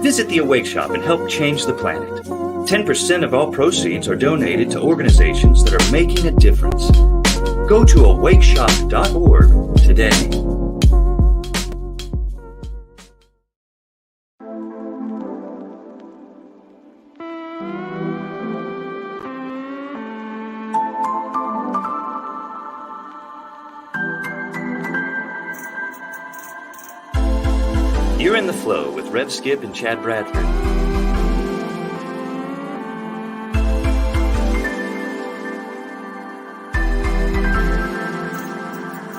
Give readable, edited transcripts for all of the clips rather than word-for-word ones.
Visit the Awake Shop and help change the planet. 10% of all proceeds are donated to organizations that are making a difference. Go to awakeshop.org today. You're in the flow with Rev Skip and Chad Bradford.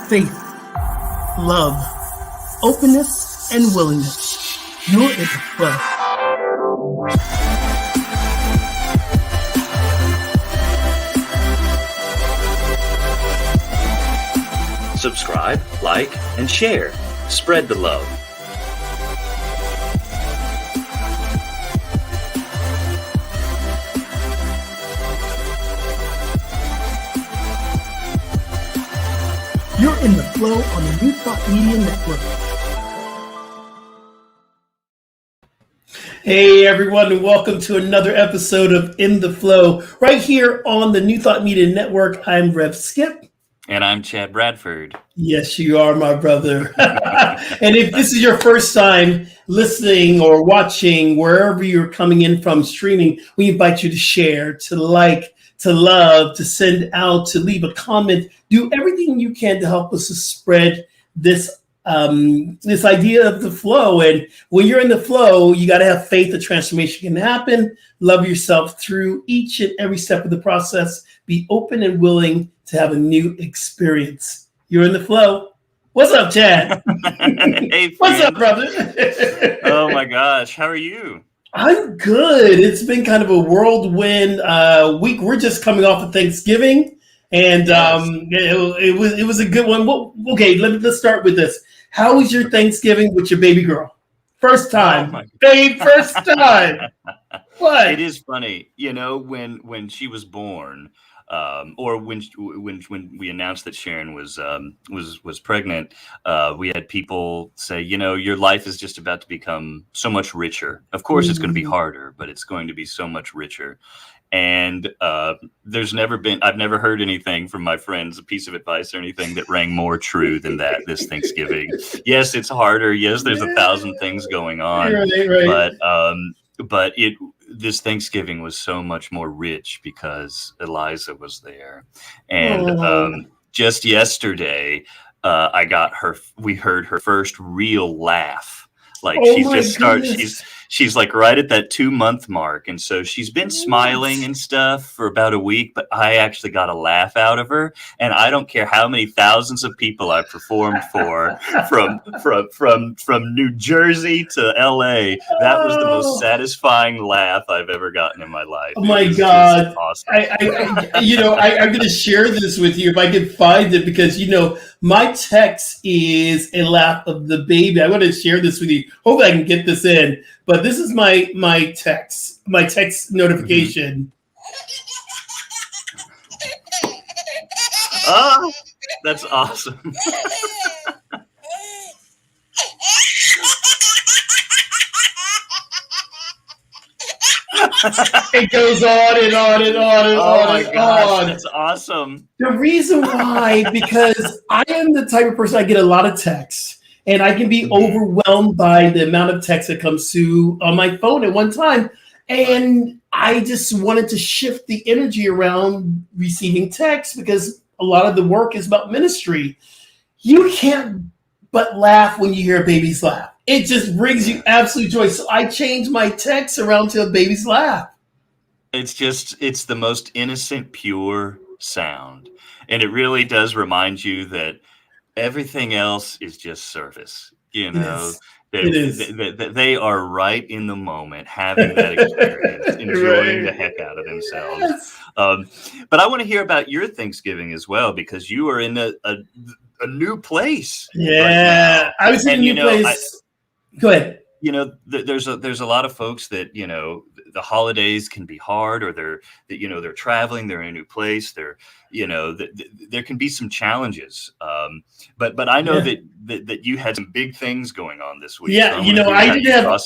Faith, love, openness, and willingness. You're in the flow. Subscribe, like, and share. Spread the love. You're in the flow on the New Thought Media Network. Hey everyone, and welcome to another episode of In the Flow, right here on the New Thought Media Network. I'm Rev Skip. And I'm Chad Bradford. Yes, you are, my brother. And if this is your first time listening or watching, wherever you're coming in from streaming, we invite you to share, to like, to love, to send out, to leave a comment. Do everything you can to help us to spread this idea of the flow. And when you're in the flow, you got to have faith that transformation can happen. Love yourself through each and every step of the process. Be open and willing to have a new experience. You're in the flow. What's up, Chad? Hey, what's up, brother? Oh my gosh, how are you? I'm good. It's been kind of a whirlwind week. We're just coming off of Thanksgiving, and Yes. it was a good one. Well, okay, let's start with this. How was your Thanksgiving with your baby girl? First time, babe. First time. What? It is funny, when she was born, or when we announced that Sharon was pregnant, we had people say, your life is just about to become so much richer. Of course, it's going to be harder, but it's going to be so much richer. And I've never heard anything from my friends, a piece of advice or anything that rang more true than that this Thanksgiving. Yes, it's harder. Yes, there's 1,000 things going on, right. but this Thanksgiving was so much more rich because Eliza was there. And just yesterday, we heard her first real laugh. Like she's like right at that 2-month mark. And so she's been smiling and stuff for about a week, but I actually got a laugh out of her. And I don't care how many thousands of people I've performed for from New Jersey to LA. That was the most satisfying laugh I've ever gotten in my life. Oh my God. Awesome. I'm going to share this with you if I can find it, because, my text is a laugh of the baby. I want to share this with you. Hopefully I can get this in, but this is my text notification. Oh, that's awesome. It goes on and on and on and oh on my and gosh, on. that's awesome. The reason why, because I am the type of person, I get a lot of texts, and I can be overwhelmed by the amount of text that comes through on my phone at one time. And I just wanted to shift the energy around receiving text, because a lot of the work is about ministry. You can't but laugh when you hear a baby's laugh. It just brings you absolute joy. So I changed my text around to a baby's laugh. It's the most innocent, pure sound. And it really does remind you that everything else is just surface. They are right in the moment, having that experience, enjoying the heck out of themselves. Yes. But I want to hear about your Thanksgiving as well, because you are in a new place. Yeah, right, I was in a new place. Go ahead. There's a lot of folks that, the holidays can be hard, or they're traveling, they're in a new place, there can be some challenges. But I know that you had some big things going on this week. Yeah, so I did have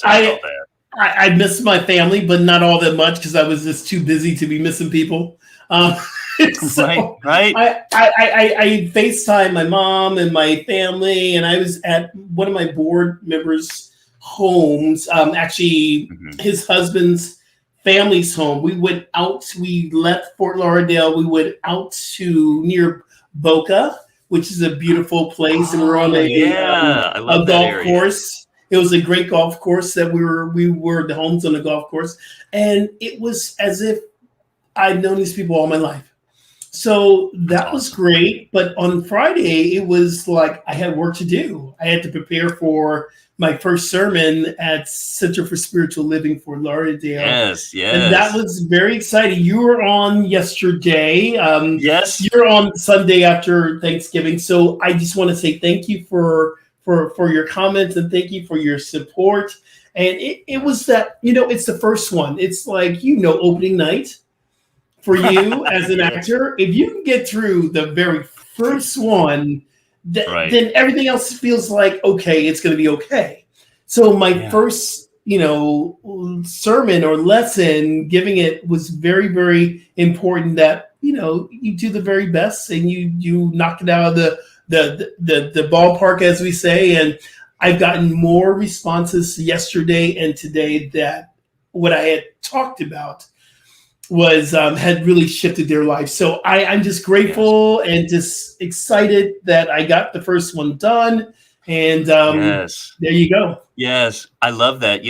I miss my family, but not all that much because I was just too busy to be missing people. Um, Right, so right. I FaceTime my mom and my family, and I was at one of my board members' homes. Actually, Mhm. his husband's family's home. We went out. We left Fort Lauderdale. We went out to near Boca, which is a beautiful place, and we're on Oh, yeah. I a love that golf area. course. It was a great golf course that we were the homes on the golf course, and it was as if I've known these people all my life. So That's that was awesome. great. But on Friday, it was like I had work to do. I had to prepare for my first sermon at Center for Spiritual Living for Lauderdale. Yes, And that yes. was very exciting. You were on yesterday. Yes, You're on Sunday after Thanksgiving. So I just want to say thank you for your comments and thank you for your support. And it was yes. that, it's the first one. It's like, opening night for you as an Yes, actor, if you can get through the very first one, right. then everything else feels like okay, it's going to be okay. So my Yeah, first, sermon or lesson, giving it was very, very important that you do the very best and you knock it out of the ballpark, as we say. And I've gotten more responses yesterday and today that what I had talked about was had really shifted their life. So I'm just yes, grateful and just excited that I got the first one done. And yes. there you go. Yes, I love that.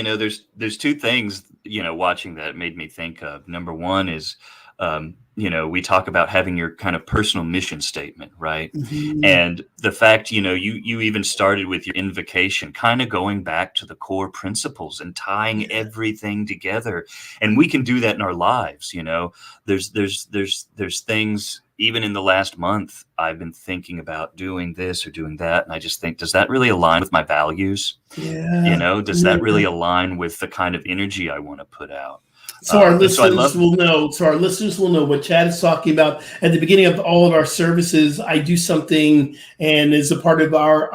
There's two things, watching that made me think of. Number one is, we talk about having your kind of personal mission statement, right? Mhm. And the fact, you even started with your invocation, kind of going back to the core principles and tying Yeah, everything together. And we can do that in our lives. There's things even in the last month I've been thinking about doing this or doing that, and I just think, does that really align with my values? yeah, Does that really yeah. align with the kind of energy I want to put out? So our And so I listeners love, will know. So our listeners will know what Chad is talking about. At the beginning of all of our services, I do something, and is a part of our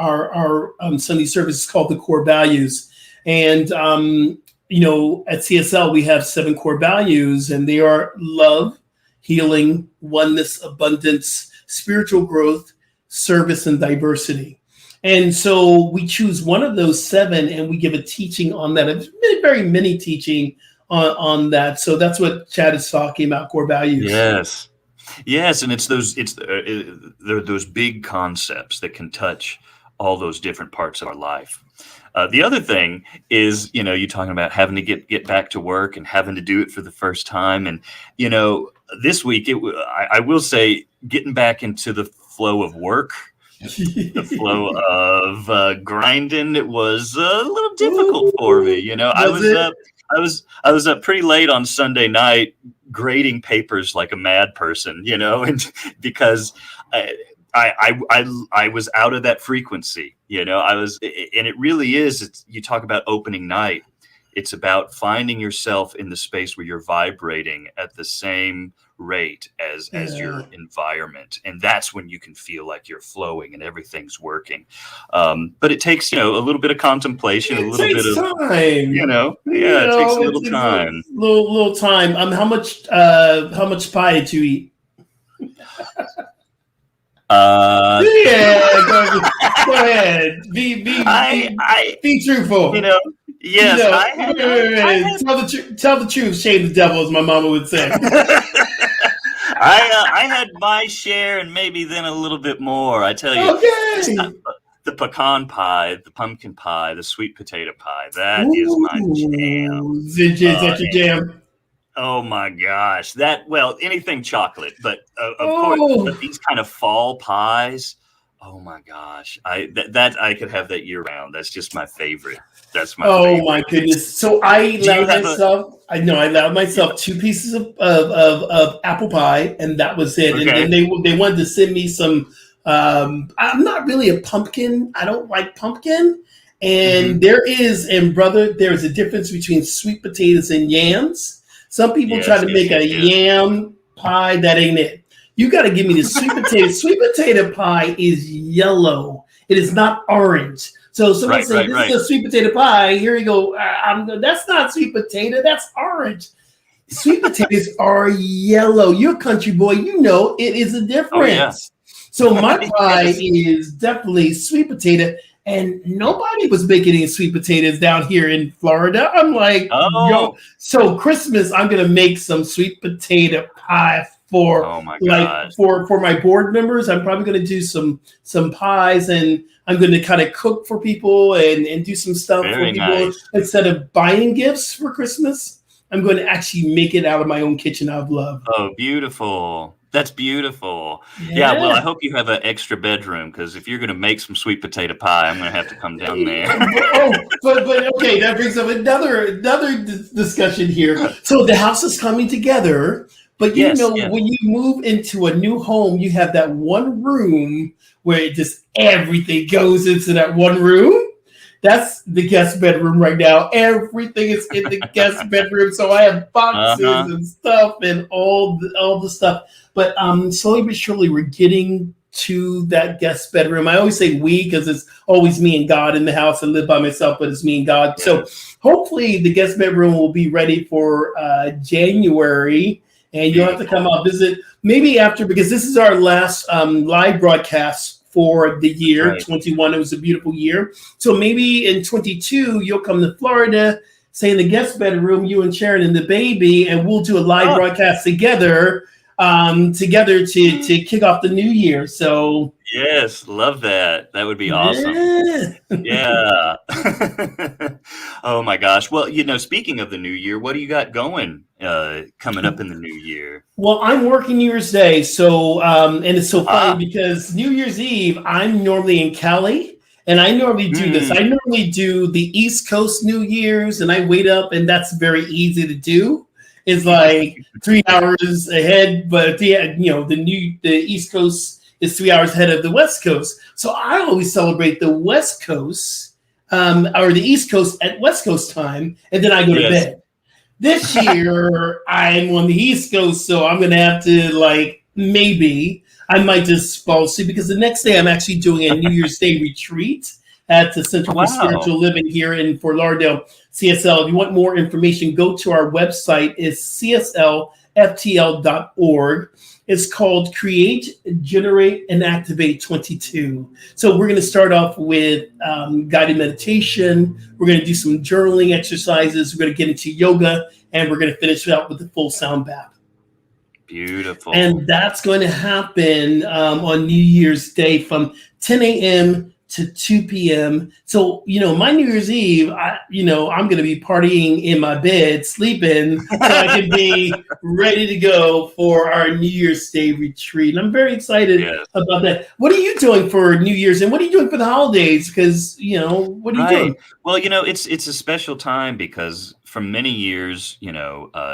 Sunday service called the core values. And at CSL we have 7 core values, and they are love, healing, oneness, abundance, spiritual growth, service, and diversity. And so we choose one of those 7, and we give a teaching on that. A very mini teaching on that. So that's what Chad is talking about, core values. yes, yes, and they're those big concepts that can touch all those different parts of our life. The other thing is, you talking about having to get back to work and having to do it for the first time, and you know, this week I will say, getting back into the flow of work, the flow of grinding, it was a little difficult for me. I Was was it? up, I was up pretty late on Sunday night grading papers like a mad person, and because I was out of that frequency. I was, and it really is. You talk about opening night. It's about finding yourself in the space where you're vibrating at the same rate as Yeah. your environment, and that's when you can feel like you're flowing and everything's working. But it takes a little bit of contemplation, a It little bit takes of time. yeah, it takes a It little takes a time. little time. How much pie did you eat? Uh, Yeah, go ahead. I I Be you truthful. know yes, Wait, wait, wait. Tell the truth, shame the devil, as my mama would say. I had my share and maybe then a little bit more. I tell you, just Okay. the pecan pie, the pumpkin pie, the sweet potato pie. That is my jam. Ooh, is Uh, that your jam? oh my gosh, anything chocolate, but of course, but Oh, these kind of fall pies. Oh my gosh, that I could have that year round. That's just my favorite. That's my oh my favorite. goodness. So I Do you allowed have a? myself, I know I allowed Yeah, myself 2 pieces of apple pie, and that was it. And then okay. they wanted to send me some, I'm not really a pumpkin. I don't like pumpkin. And Hmm. there's a difference between sweet potatoes and yams. Some people try Yes, to yes, make yes, a yes. yam pie. That ain't it. You got to give me the sweet potato. Sweet potato pie is yellow. It is not orange. So someone Right, saying right, this is right. a sweet potato pie. Here you go. That's not sweet potato. That's orange. Sweet potatoes are yellow. You're a country boy. You know it is a Oh yeah. difference. So my pie Yes. is definitely sweet potato. And nobody was making any sweet potatoes down here in Florida. I'm like, yo, Oh. so Christmas, I'm gonna make some sweet potato pie for Oh my like gosh. for my board members. I'm probably gonna do some pies, and I'm gonna kind of cook for people and do some stuff for Very people nice. instead of buying gifts for Christmas. I'm going to actually make it out of my own kitchen out of love. Oh, beautiful. That's beautiful. Yeah, well, I Yeah. hope you have an extra bedroom because if you're gonna make some sweet potato pie, I'm gonna have to come down there. But okay, that brings up another discussion here. So the house is coming together, but you Yes, know yes. when you move into a new home, you have that one room where it just everything goes into that one room. That's the guest bedroom right now. Everything is in the guest bedroom. So I have boxes Uh-huh. and stuff and all the stuff. But slowly but surely we're getting to that guest bedroom. I always say we because it's always me and God in the house. I live by myself, but it's me and God. So Yes. hopefully the guest bedroom will be ready for January. And you'll have to come Beautiful. out visit maybe after because this is our last live broadcast for the That's year right. 21. It was a beautiful year. So maybe in 22, you'll come to Florida, say in the guest bedroom, you and Sharon and the baby, and we'll do a live Oh. broadcast together to kick off the new year. So Yes, love that. That would be awesome. yeah. Yeah. Oh my gosh. Well, speaking of the new year, what do you got going coming up in the new year? Well, I'm working New Year's Day, so and it's so funny Ah. because New Year's Eve I'm normally in Cali, and I normally do this. Hmm. I normally do the East Coast New Year's, and I wait up, and that's very easy to do. It's like 3 hours ahead, but the East Coast is 3 hours ahead of the West Coast. So I always celebrate the West Coast or the East Coast at West Coast time, and then I go to Yes. bed. This year, I'm on the East Coast, so I'm gonna have to maybe I might just fall asleep because the next day I'm actually doing a New Year's Day retreat at the Center for Wow. Spiritual Living here in Fort Lauderdale, CSL. If you want more information, go to our website. It's cslftl.org. It's called Create, Generate, and Activate 22. So we're going to start off with guided meditation. We're going to do some journaling exercises. We're going to get into yoga, and we're going to finish out with the full sound bath. Beautiful. And that's going to happen on New Year's Day from 10 a.m. to 2 p.m. So, my New Year's Eve, I'm going to be partying in my bed, sleeping, so I can be ready to go for our New Year's Day retreat. And I'm very excited Yes. about that. What are you doing for New Year's, and what are you doing for the holidays? Because, what are you Right. doing? Well, it's a special time because for many years,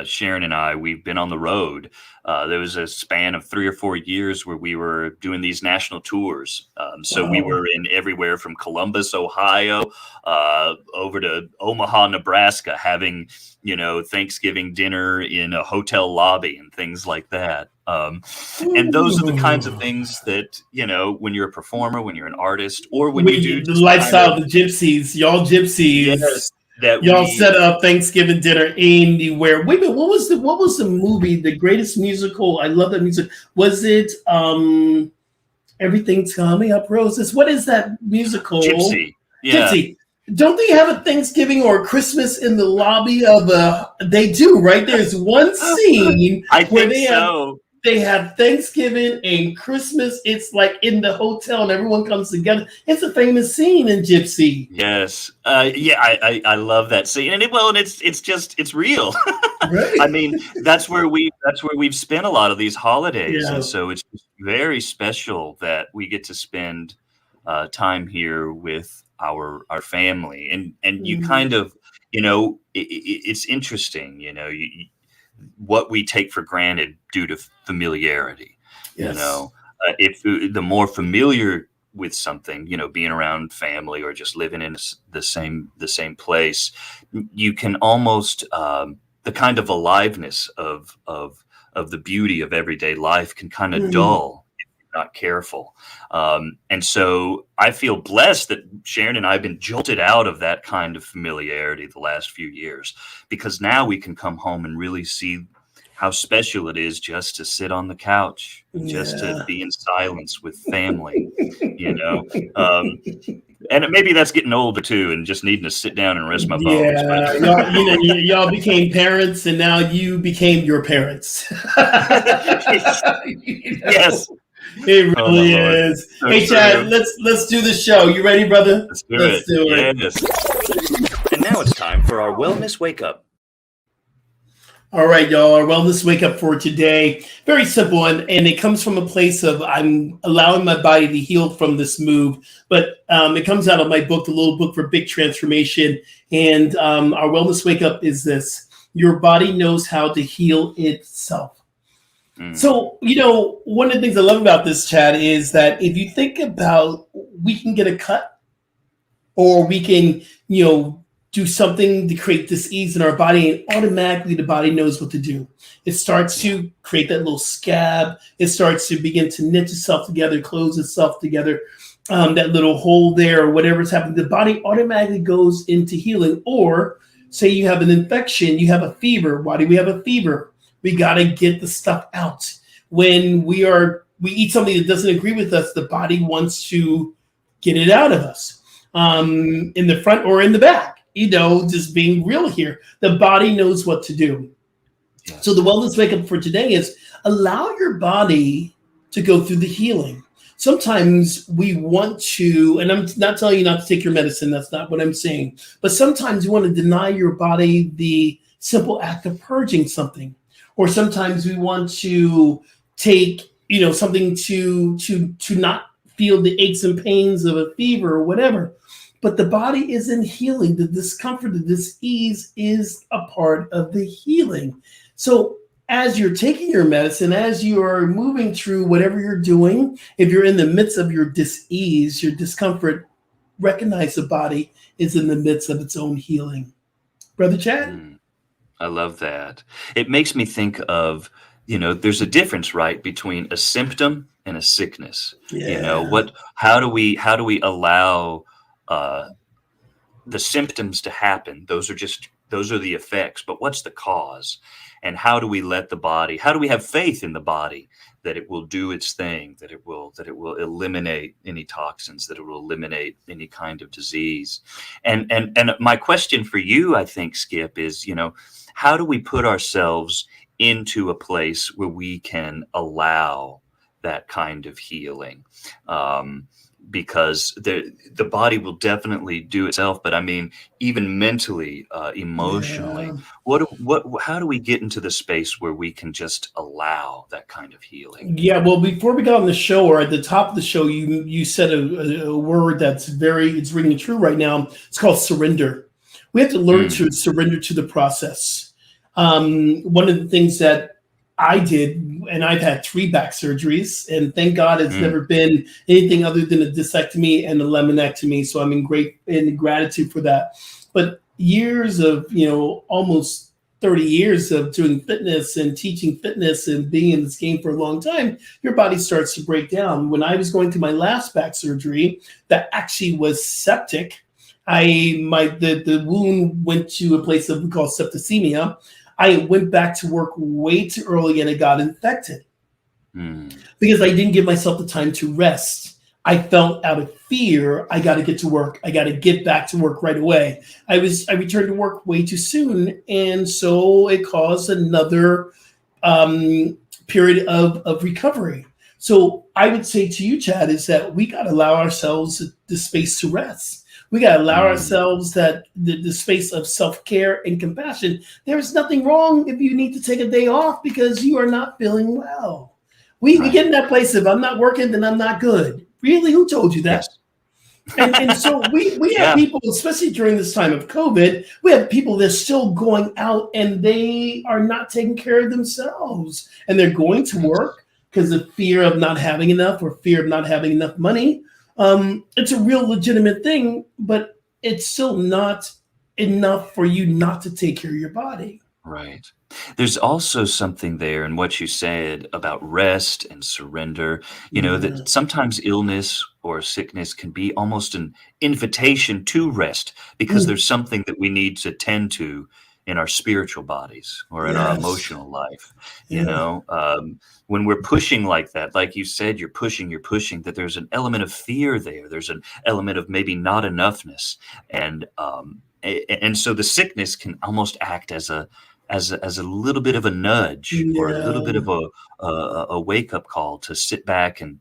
Sharon and I, we've been on the road. There was a span of 3 or 4 years where we were doing these national tours. So we Wow. were in everywhere from Columbus, Ohio, over to Omaha, Nebraska, having, Thanksgiving dinner in a hotel lobby and things like that. And those are the kinds of Ooh. things that, when you're a performer, when you're an artist, or when you do The just kind lifestyle of, of the gypsies, y'all gypsies. yes, that Y'all we set up Thanksgiving dinner anywhere. Wait a minute, what was the movie, the greatest musical? I love that music. Was it Everything's Coming Up Roses? What is that musical? gypsy. Yeah. Gypsy. Don't they have a Thanksgiving or Christmas in the lobby of a they do, right? There's one scene I where think so. they have Thanksgiving and Christmas. It's like in the hotel and everyone comes together. It's a famous scene in Gypsy. Yes. Yeah, I love that scene. And it's real. I Right. mean, that's where we've spent a lot of these holidays. And Yeah. so it's just very special that we get to spend time here with our family. And you kind Mm. of, it's interesting, what we take for granted due to familiarity. You Yes. know, if the more familiar with something, being around family or just living in the same place, you can almost the kind of aliveness of the beauty of everyday life can kind of Mm. dull not careful. And so I feel blessed that Sharon and I have been jolted out of that kind of familiarity the last few years, because now we can come home and really see how special it is just to sit on the couch, just to Yeah. be in silence with family, you know. And maybe that's getting older too, and just needing to sit down and rest my bones. But Yeah, y'all became parents, and now you became your parents. yes, It oh my really Lord, is. so Hey, Chad, true. let's do the show. You ready, brother? Let's do Let's it. do it. Yes. And now it's time for our wellness wake up. All right, y'all. Our wellness wake up for today, very simple, and it comes from a place of I'm allowing my body to heal from this move. But it comes out of my book, The Little Book for Big Transformation. And our wellness wake up is this: your body knows how to heal itself. So, one of the things I love about this, Chad, is that if you think about, we can get a cut, or we can, do something to create dis-ease in our body, and automatically the body knows what to do. It starts to create that little scab. It starts to begin to knit itself together, close itself together, that little hole there, or whatever's happening. The body automatically goes into healing. Or say you have an infection, you have a fever. Why do we have a fever? We got to get the stuff out. When we eat something that doesn't agree with us, the body wants to get it out of us, in the front or in the back. Just being real here. The body knows what to do. Yes. So the wellness wake up for today is allow your body to go through the healing. Sometimes we want to, and I'm not telling you not to take your medicine. That's not what I'm saying. But sometimes you want to deny your body the simple act of purging something. Or sometimes we want to take, something to not feel the aches and pains of a fever or whatever. But the body isn't healing. The discomfort, the dis-ease is a part of the healing. So as you're taking your medicine, as you are moving through whatever you're doing, if you're in the midst of your dis-ease, your discomfort, recognize the body is in the midst of its own healing. Brother Chad? I love that. It makes me think of, there's a difference, right, between a symptom and a sickness. Yeah. How do we allow the symptoms to happen? Those are the effects, but what's the cause? And how do we have faith in the body that it will do its thing, that it will eliminate any toxins, that it will eliminate any kind of disease? And my question for you, I think, Skip, is, how do we put ourselves into a place where we can allow that kind of healing? Because the body will definitely do itself, but I mean, even mentally, emotionally, how do we get into the space where we can just allow that kind of healing? Yeah, well, before we got on the show, or at the top of the show, you said a word that's it's ringing true right now. It's called surrender. We have to learn to surrender to the process. One of the things that I did, and I've had 3 back surgeries, and thank God it's never been anything other than a discectomy and a laminectomy. So I'm in gratitude for that. But years of, almost 30 years of doing fitness and teaching fitness and being in this game for a long time, your body starts to break down. When I was going through my last back surgery, that actually was septic. The wound went to a place that we call septicemia. I went back to work way too early and it got infected because I didn't give myself the time to rest. I felt out of fear. I got to get to work. I got to get back to work right away. I returned to work way too soon. And so it caused another period of recovery. So I would say to you, Chad, is that we got to allow ourselves the space to rest. We got to allow ourselves that the space of self-care and compassion. There's nothing wrong if you need to take a day off because you are not feeling well. We get in that place of I'm not working, then I'm not good. Really? Who told you that? Yes. And so we have people, especially during this time of COVID, we have people that are still going out and they are not taking care of themselves. And they're going to work because of fear of not having enough or fear of not having enough money. It's a real legitimate thing, but it's still not enough for you not to take care of your body. Right. There's also something there in what you said about rest and surrender, Yeah. that sometimes illness or sickness can be almost an invitation to rest because Mm, there's something that we need to tend to in our spiritual bodies or in our yes. emotional life. You Yeah. know, when we're pushing like that, like you said, you're pushing, that there's an element of fear there. There's an element of maybe not enoughness. And so the sickness can almost act as a little bit of a nudge or a little bit Yeah. of a wake up call to sit back and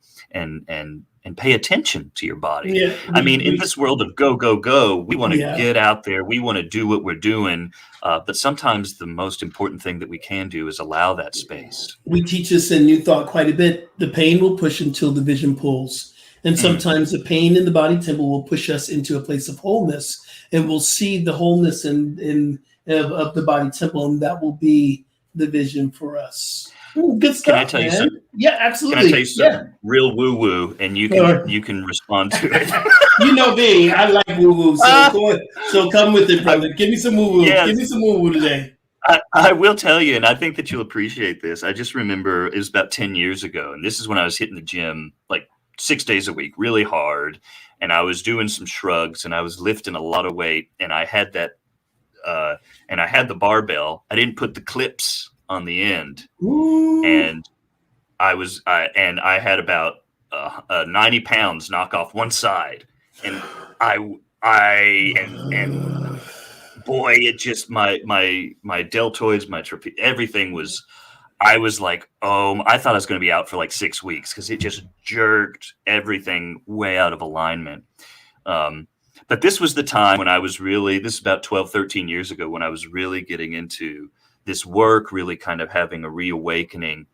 pay attention to your body. Yeah. I mean, in this world of go go go, we want to Yeah. get out there, we want to do what we're doing, but sometimes the most important thing that we can do is allow that space. We teach this in New Thought quite a bit. The pain will push until the vision pulls. And Mm. sometimes the pain in the body temple will push us into a place of wholeness, and we'll see the wholeness of the body temple, and that will be the vision for us. Ooh, good Can I stuff, tell you some? man. Yeah, Can I tell you absolutely. Yeah. some real woo woo, and you can Or, you can respond to it? you know me, I like woo woo. So Ah, go, so come with it, I brother. Give me some woo woo. Give yes. me some woo woo today. I will tell you, and I think that you'll appreciate this. I just remember it was about 10 years ago, and this is when I was hitting the gym like 6 days a week, really hard. And I was doing some shrugs and I was lifting a lot of weight. And I had the barbell. I didn't put the clips on the end. Ooh. And I had about 90 pounds knock off one side. And and boy, it just my deltoids, my everything was. I was like, oh, I thought I was going to be out for like 6 weeks because it just jerked everything way out of alignment. Um, but this was the time when I was really, this is about 12, 13 years ago, when I was really getting into this work, really kind of having a reawakening.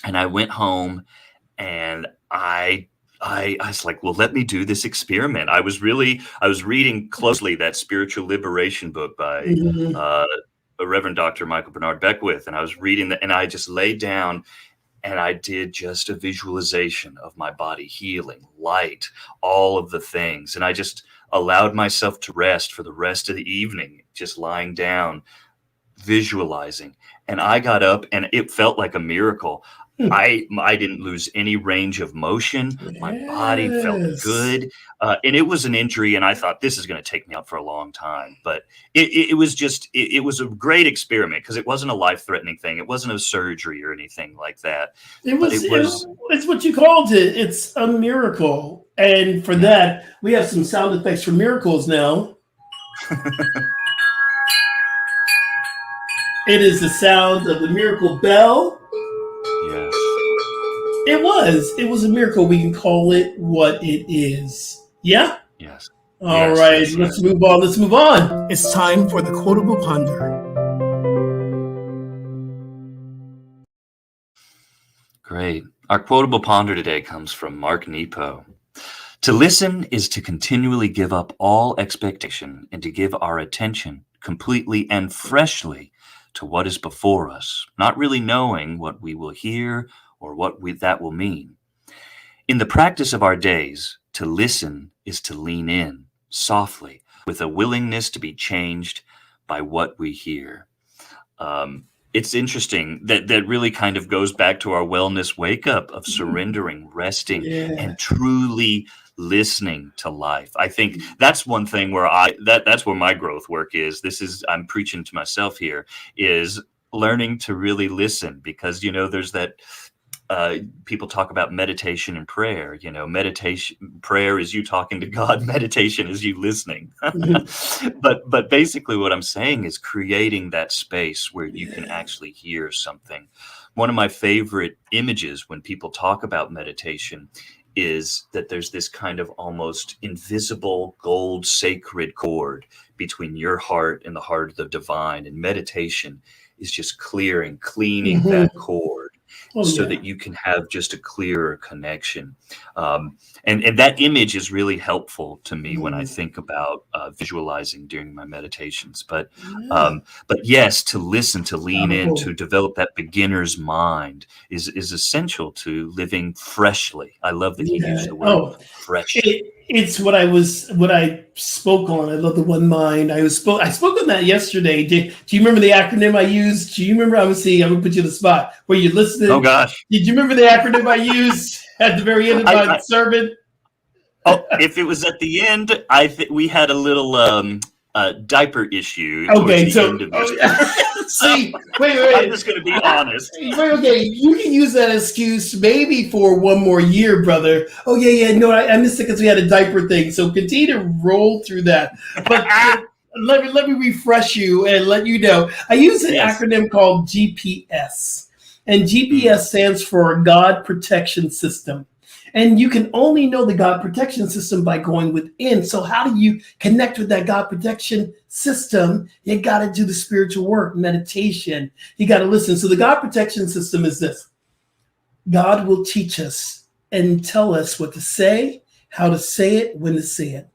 And I went home and I was like, well, let me do this experiment. I was reading closely that spiritual liberation book by Mhm. uh, Reverend Dr. Michael Bernard Beckwith, and I was reading that, and I just laid down and I did just a visualization of my body healing, light, all of the things, and I just allowed myself to rest for the rest of the evening, just lying down, visualizing. And I got up and it felt like a miracle. I didn't lose any range of motion. My body felt Yes. good, and it was an injury, and I thought this is going to take me out for a long time. But it was just it was a great experiment because it wasn't a life threatening thing. It wasn't a surgery or anything like that. It But was it was it's what you called it. It's a miracle. And for yeah. that, we have some sound effects for miracles now. It is the sound of the miracle bell. Yes. It was a miracle. We can call it what it is. Yeah? Yes. All Yes. right, Yes. let's Yes. move on. Let's move on. It's time for the quotable ponder. Great. Our quotable ponder today comes from Mark Nepo. To listen is to continually give up all expectation and to give our attention completely and freshly to what is before us, not really knowing what we will hear or that will mean. In the practice of our days, to listen is to lean in softly with a willingness to be changed by what we hear. It's interesting that that really kind of goes back to our wellness wake up of surrendering, resting, Yeah. and truly listening to life. I think that's one thing where that's where my growth work is. This is I'm preaching to myself here is learning to really listen because there's that people talk about meditation and prayer. Meditation, prayer is you talking to God. Meditation is you listening. But basically, what I'm saying is creating that space where you can Yeah. actually hear something. One of my favorite images when people talk about meditation is that there's this kind of almost invisible gold sacred cord between your heart and the heart of the divine. And meditation is just cleaning Mhm. that cord Oh, so yeah. that you can have just a clearer connection. And that image is really helpful to me when I Mhm. think about visualizing during my meditations. Yeah. But yes, to listen, to lean in, to Powerful. develop that beginner's mind is essential to living freshly. I love that he used Yeah. the word Oh, it, freshly. It's what I spoke on. I love the one mind. I spoke on that yesterday. Do you remember the acronym I used? Do you remember? I'm gonna put you in the spot where you Oh listening. gosh. Did you remember the acronym I used at the very end of my I sermon? Oh, if it was at the end, I think we had a little diaper issue towards Okay, the so end of your story. see, wait, I'm wait. just going to be honest. Wait, okay, you can use that excuse maybe for one more year, brother. Oh yeah, yeah. No, I missed it because we had a diaper thing. So continue to roll through that. But let me refresh you and let you know. I use an Yes. acronym called GPS, and GPS stands for God Protection System. And you can only know the God protection system by going within. So, how do you connect with that God protection system? You got to do the spiritual work, meditation. You got to listen. So, the God protection system is this: God will teach us and tell us what to say, how to say it, when to say it.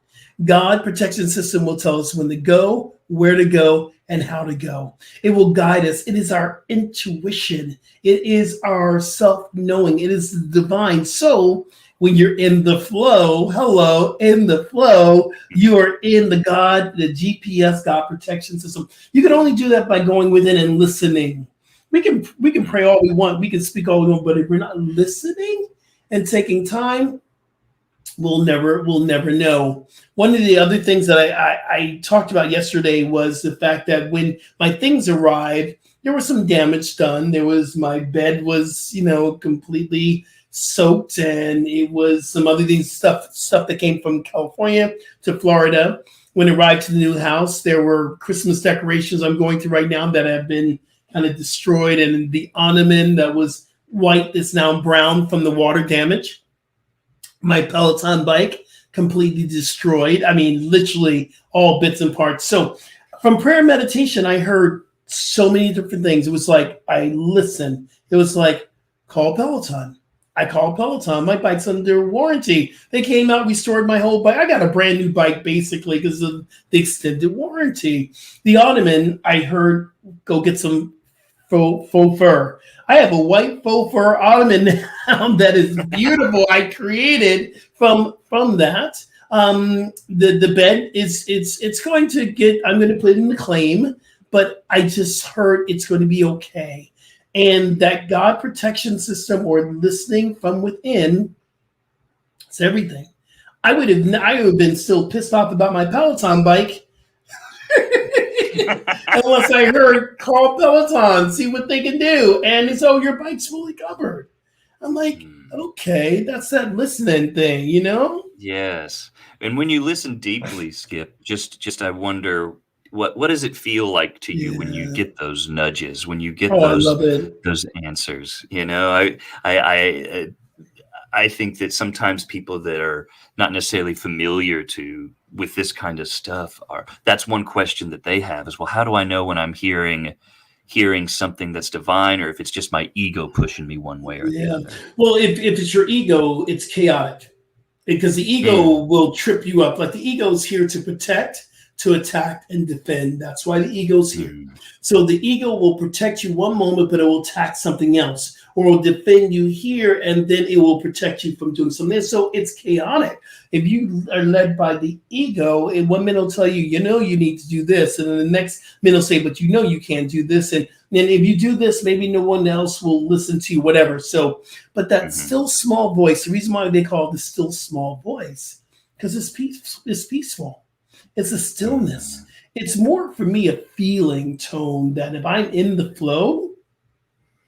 God protection system will tell us when to go, where to go, and how to go. It will guide us. It is our intuition. It is our self-knowing. It is the divine. So when you're in the flow, hello, in the flow, you are in the GPS, God protection system. You can only do that by going within and listening. We can pray all we want. We can speak all we want, but if we're not listening and taking time, we'll never know. One of the other things that I talked about yesterday was the fact that when my things arrived, there was some damage done. My bed was, completely soaked, and it was some other things, stuff that came from California to Florida. When it arrived to the new house, there were Christmas decorations I'm going through right now that have been kind of destroyed, and the ornament that was white is now brown from the water damage. My Peloton bike completely destroyed. I mean, literally all bits and parts. So from prayer and meditation, I heard so many different things. It was like I listened. It was like, call Peloton. I called Peloton. My bike's under warranty. They came out, restored my whole bike. I got a brand new bike basically because of the extended warranty. The ottoman, I heard, go get some faux fur. I have a white faux fur ottoman now that is beautiful. I created from that. The bed is it's going to get. I'm going to put in the claim, but I just heard it's going to be okay. And that God protection system or listening from within, it's everything. I would have been still pissed off about my Peloton bike unless I heard call Peloton, see what they can do. And it's, oh, your bike's fully covered. I'm like, okay, that's that listening thing, Yes. And when you listen deeply, Skip, just I wonder what does it feel like to you when you Yeah. get those nudges, when you get Oh, I those love it. answers? I think that sometimes people that are not necessarily familiar with this kind of stuff that's one question that they have is, well, how do I know when I'm hearing something that's divine, or if it's just my ego pushing me one way or the Yeah. other? Well, if it's your ego, it's chaotic because the ego Mm, will trip you up. Like the ego is here to protect, to attack, and defend. That's why the ego's here. mm, So the ego will protect you one moment, but it will attack something else, or will defend you here, and then it will protect you from doing something else. So it's chaotic. If you are led by the ego, in one minute will tell you, you need to do this, and then the next minute will say, but you can't do this, and then if you do this, maybe no one else will listen to you, whatever. So, but that mhm. still small voice, the reason why they call it the still small voice, because it's peaceful. It's a stillness. Mm, It's more for me a feeling tone that if I'm in the flow,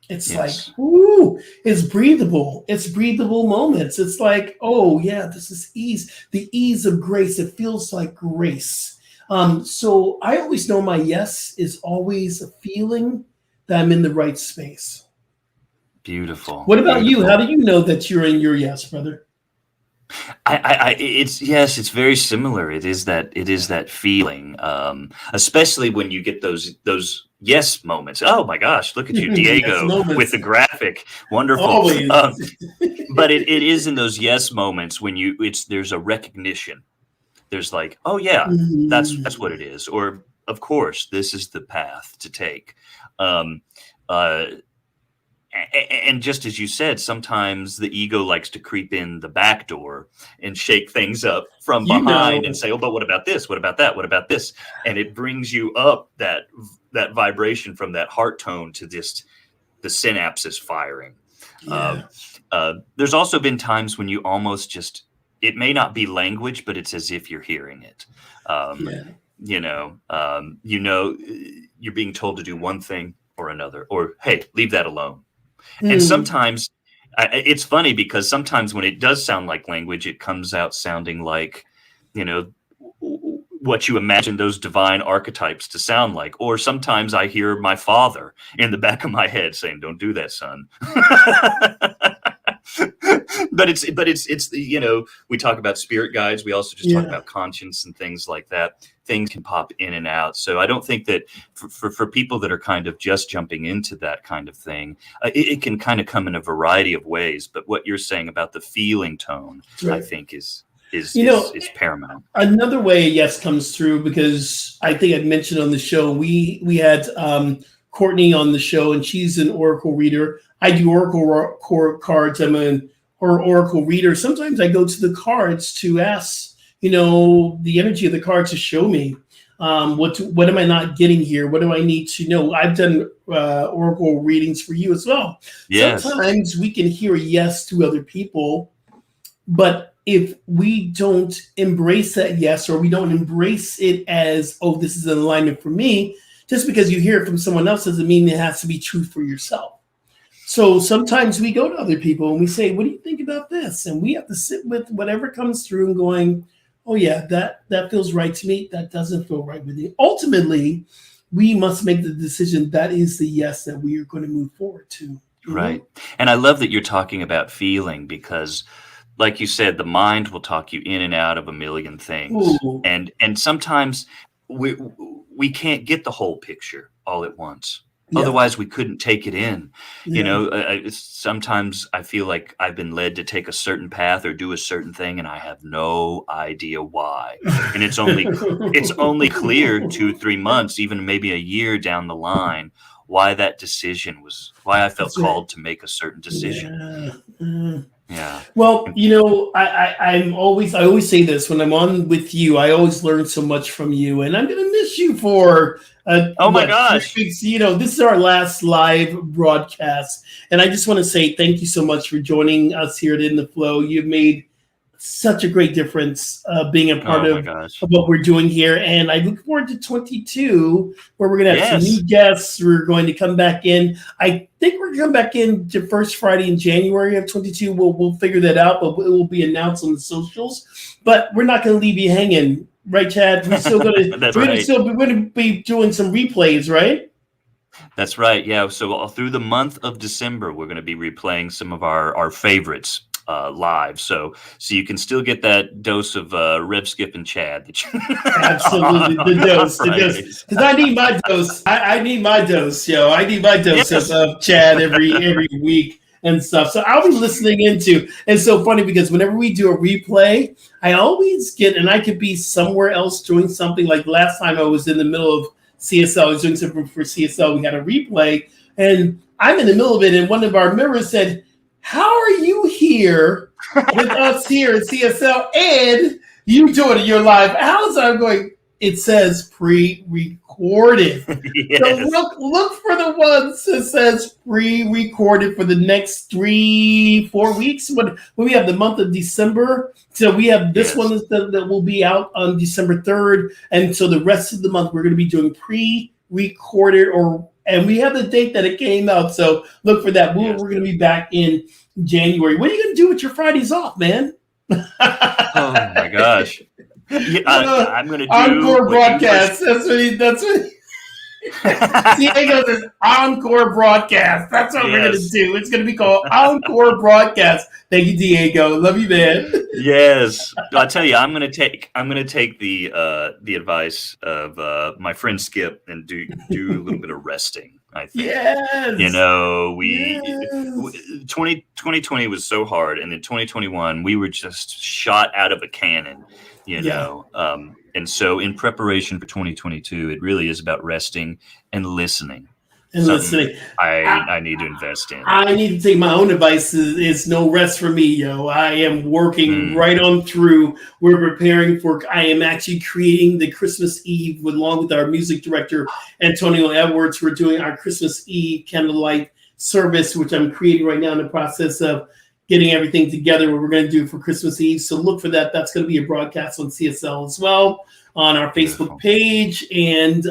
it's like, yes. ooh, it's breathable. It's breathable moments. It's like, oh yeah, this is ease. The ease of grace. It feels like grace. So I always know my yes is always a feeling that I'm in the right space. Beautiful, What about you? How beautiful. do you know that you're in your yes, brother? It's yes, it's very similar. It is that feeling, especially when you get those yes moments. Oh my gosh, look at you, Yes, Diego, with moments. the graphic, wonderful. Always. But it is in those yes moments when there's a recognition. There's like, oh yeah, that's what it is, or of course this is the path to take. Um, uh, And just as you said, sometimes the ego likes to creep in the back door and shake things up from You behind and know, say, "Oh, but what about this? What about that? What about this?" And it brings you up that vibration from that heart tone to just the synapses firing. yeah, Um, there's also been times when you almost just, it may not be language, but it's as if you're hearing it. Um, yeah. you're being told to do one thing or another, or hey, leave that alone. And Mm, sometimes it's funny because sometimes when it does sound like language, it comes out sounding like, you know, what you imagine those divine archetypes to sound like. Or sometimes I hear my father in the back of my head saying, "Don't do that, son." But we talk about spirit guides. We also just talk yeah. about conscience and things like that. Things can pop in and out. So I don't think that for people that are kind of just jumping into that kind of thing, it can kind of come in a variety of ways. But what you're saying about the feeling tone, That's I right. think is You is know, is paramount. another way a yes comes through, because I think I mentioned on the show, we had Courtney on the show, and she's an oracle reader. I do cards. I'm an oracle reader. Sometimes I go to the cards to ask, the energy of the cards to show me what am I not getting here? What do I need to know? I've done oracle readings for you as well. Yes, Sometimes we can hear a yes to other people, but if we don't embrace that yes, or we don't embrace it as, oh, this is an alignment for me, just because you hear it from someone else doesn't mean it has to be true for yourself. So sometimes we go to other people and we say, what do you think about this? And we have to sit with whatever comes through and going, oh yeah, that feels right to me. That doesn't feel right with you. Ultimately, we must make the decision that is the yes that we are going to move forward to, you right. know? And I love that you're talking about feeling because, like you said, the mind will talk you in and out of a million things, Ooh, and sometimes we we can't get the whole picture all at once. yeah, Otherwise, we couldn't take it in. yeah. Sometimes I feel like I've been led to take a certain path or do a certain thing, and I have no idea why. And it's only clear 2 3 months, even maybe a year down the line, why I felt That's right. called to make a certain decision. Yeah. Mm. Yeah. Well, I always say this when I'm on with you. I always learn so much from you, and I'm gonna miss you for Oh my what, three gosh. weeks. This is our last live broadcast, and I just want to say thank you so much for joining us here at In the Flow. You've made such a great difference being a part Oh my of gosh. what we're doing here. And I look forward to 22, where we're going to have some new Yes. guests. We're going to come back in. I think we're going to come back in to first Friday in January of 22. We'll figure that out, but it will be announced on the socials. But we're not going to leave you hanging, right, Chad? That's right. We're going to be doing some replays, right? That's right. Yeah. So all through the month of December, we're going to be replaying some of our favorites live. So you can still get that dose of Rev Skip and Chad that you Absolutely, on the dose, Fridays. because I need my dose. I need my dose, yo. I need my dose Yes. of Chad every week and stuff. So I'll be listening into. It's so funny because whenever we do a replay, I always get, and I could be somewhere else doing something. Like last time, I was in the middle of CSL. I was doing something for CSL. We had a replay, and I'm in the middle of it, and one of our members said, "How are you here with us here at CSL and you doing it, you're live?" How's that? I'm going, it says pre-recorded. So Yes. look for the ones that says pre-recorded for the next 3 4 weeks. When we have the month of December. So we have this one Yes. that will be out on December 3rd. And so the rest of the month we're going to be doing pre-recorded, and we have the date that it came out. So look for that. We're Yes. going to be back in January. What are you going to do with your Fridays off, man? Oh my gosh. Yeah, uh, I'm going to do Encore what you were. broadcast. That's what Diego says. Encore broadcast. That's what we're gonna Yes. do. It's gonna be called Encore broadcast. Thank you, Diego. Love you, man. Yes, I tell you, I'm gonna take the advice of my friend Skip and do a little bit of resting. I think Yes. we Yes. 2020 was so hard, and then 2021 we were just shot out of a cannon. Yeah. And so in preparation for 2022, it really is about resting and listening. and listening. I need to invest in. I need to take my own advice. It's no rest for me, yo. I am working Mm. right on through. We're preparing for. I am actually creating the Christmas Eve along with our music director Antonio Edwards. We're doing our Christmas Eve candlelight service, which I'm creating right now in the process of getting everything together. What we're going to do for Christmas Eve. So look for that. That's going to be a broadcast on CSL as well on our Facebook page, and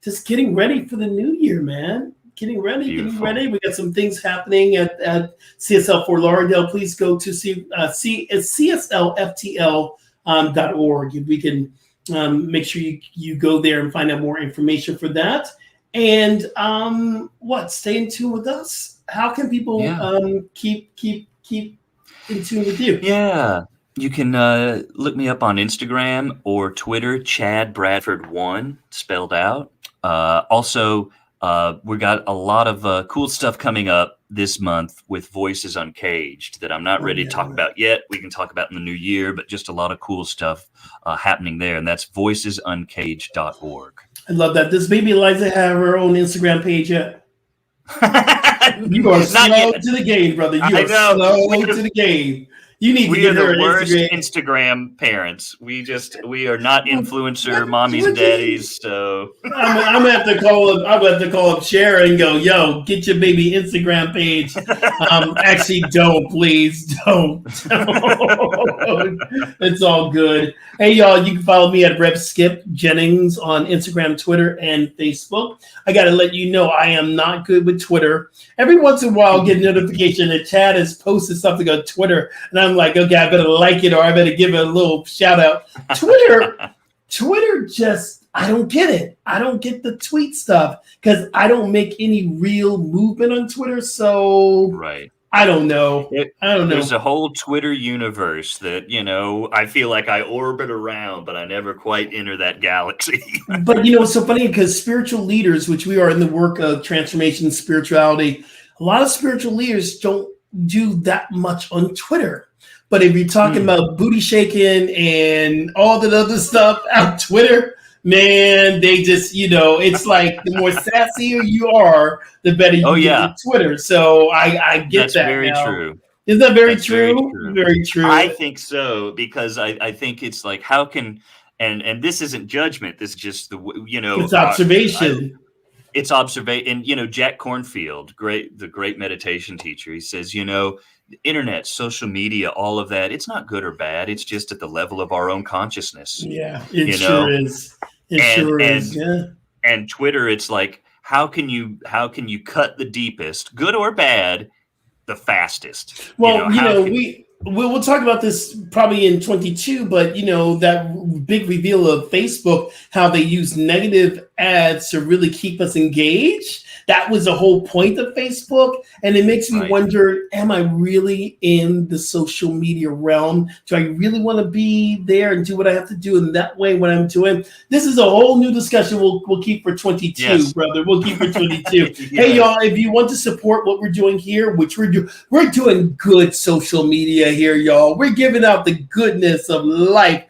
just getting ready for the new year, man. Getting ready. We got some things happening at CSL Fort Lauderdale. Please go to CSLFTL.org. We can make sure you go there and find out more information for that. And stay in tune with us. How can people keep in tune with you? Yeah. You can look me up on Instagram or Twitter, Chad Bradford 1, spelled out. Also, we got a lot of cool stuff coming up this month with Voices Uncaged that I'm not ready to talk about yet. We can talk about in the new year, but just a lot of cool stuff happening there. And that's voicesuncaged.org. I love that. Does baby Eliza have her own Instagram page yet? You are slow to the game, brother. You are slow to the game. You need to get her the worst Instagram parents. We are not influencer mommies and daddies. So I'm gonna have to call up. I'm gonna have to call up Sharon and go, "Yo, get your baby Instagram page." Actually, please don't. It's all good. Hey, y'all, you can follow me at Rev Skip Jennings on Instagram, Twitter, and Facebook. I got to let you know I am not good with Twitter. Every once in a while, I'll get a notification that Chad has posted something on Twitter, and I'm like, okay, I better like it or I better give it a little shout out. Twitter just, I don't get it. I don't get the tweet stuff because I don't make any real movement on Twitter. So I don't know. There's a whole Twitter universe that, I feel like I orbit around, but I never quite enter that galaxy. But, it's so funny because spiritual leaders, which we are in the work of transformation and spirituality, a lot of spiritual leaders don't do that much on Twitter. But if you're talking about booty shaking and all that other stuff on Twitter, man, they just, it's like the more sassier you are, the better you get on Twitter. So I get That's that. That's very now. True. Is that very true? Very true. I think so, because I think it's like, how can, and this isn't judgment. This is just it's observation. It's observation. And, Jack Kornfield, the great meditation teacher, he says, internet, social media, all of that, it's not good or bad. It's just at the level of our own consciousness. Yeah, it sure is. Yeah. And Twitter, it's like, how can you cut the deepest, good or bad, the fastest? Well, we'll talk about this probably in 22, but that big reveal of Facebook, how they use negative ads to really keep us engaged. That was the whole point of Facebook. And it makes me wonder, am I really in the social media realm? Do I really want to be there and do what I have to do in that way when I'm doing? This is a whole new discussion we'll keep for 22, brother. We'll keep for 22. Hey, y'all, if you want to support what we're doing here, which we're doing good social media here, y'all. We're giving out the goodness of life.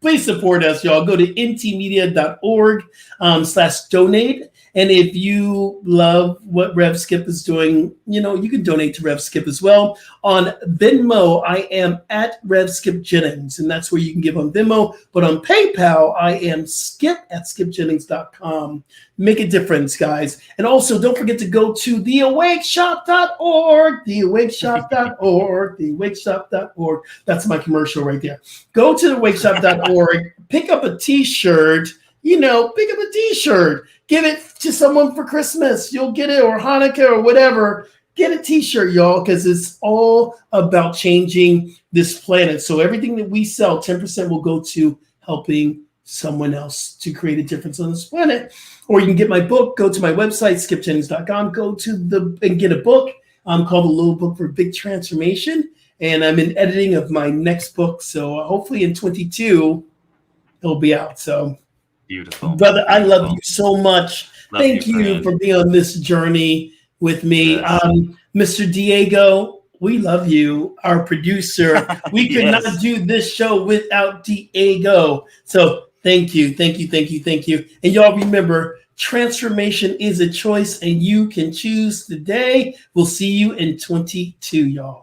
Please support us, y'all. Go to ntmedia.org/donate. And if you love what Rev Skip is doing, you can donate to Rev Skip as well. On Venmo, I am at Rev Skip Jennings, and that's where you can give on Venmo. But on PayPal, I am skip@skipjennings.com. Make a difference, guys. And also, don't forget to go to theawakeshop.org, theawakeshop.org, theawakeshop.org. That's my commercial right there. Go to theawakeshop.org, pick up a T-shirt. Pick up a T-shirt. Give it to someone for Christmas. You'll get it, or Hanukkah or whatever. Get a T-shirt, y'all, because it's all about changing this planet. So everything that we sell, 10% will go to helping someone else to create a difference on this planet. Or you can get my book. Go to my website, skipjennings.com. Go to and get a book called The Little Book for Big Transformation. And I'm in editing of my next book. So hopefully in 22, it'll be out. So beautiful. Brother, I love you so much. Thank you for being on this journey with me. Yes. Mr. Diego, we love you, our producer. We could not do this show without Diego. So thank you. And y'all remember, Transformation is a choice, and you can choose today. We'll see you in 22, y'all.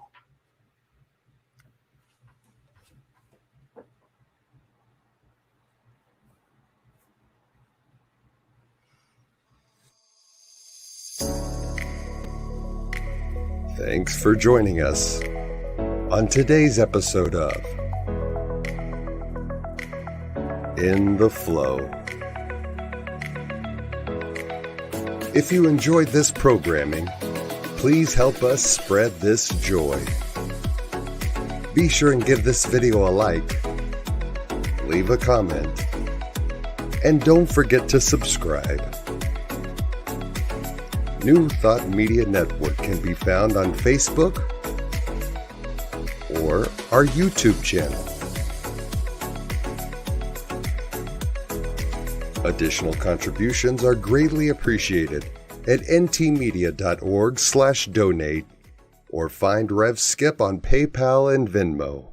Thanks for joining us on today's episode of In the Flow. If you enjoyed this programming, please help us spread this joy. Be sure and give this video a like, leave a comment, and don't forget to subscribe. New Thought Media Network can be found on Facebook or our YouTube channel. Additional contributions are greatly appreciated at ntmedia.org/donate or find Rev Skip on PayPal and Venmo.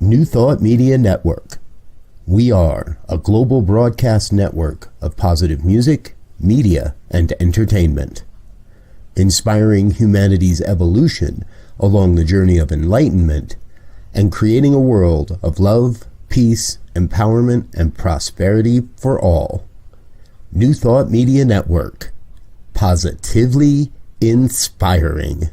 New Thought Media Network. We are a global broadcast network of positive music, media, and entertainment, inspiring humanity's evolution along the journey of enlightenment and creating a world of love, peace, empowerment, and prosperity for all. New Thought Media Network. Positively inspiring.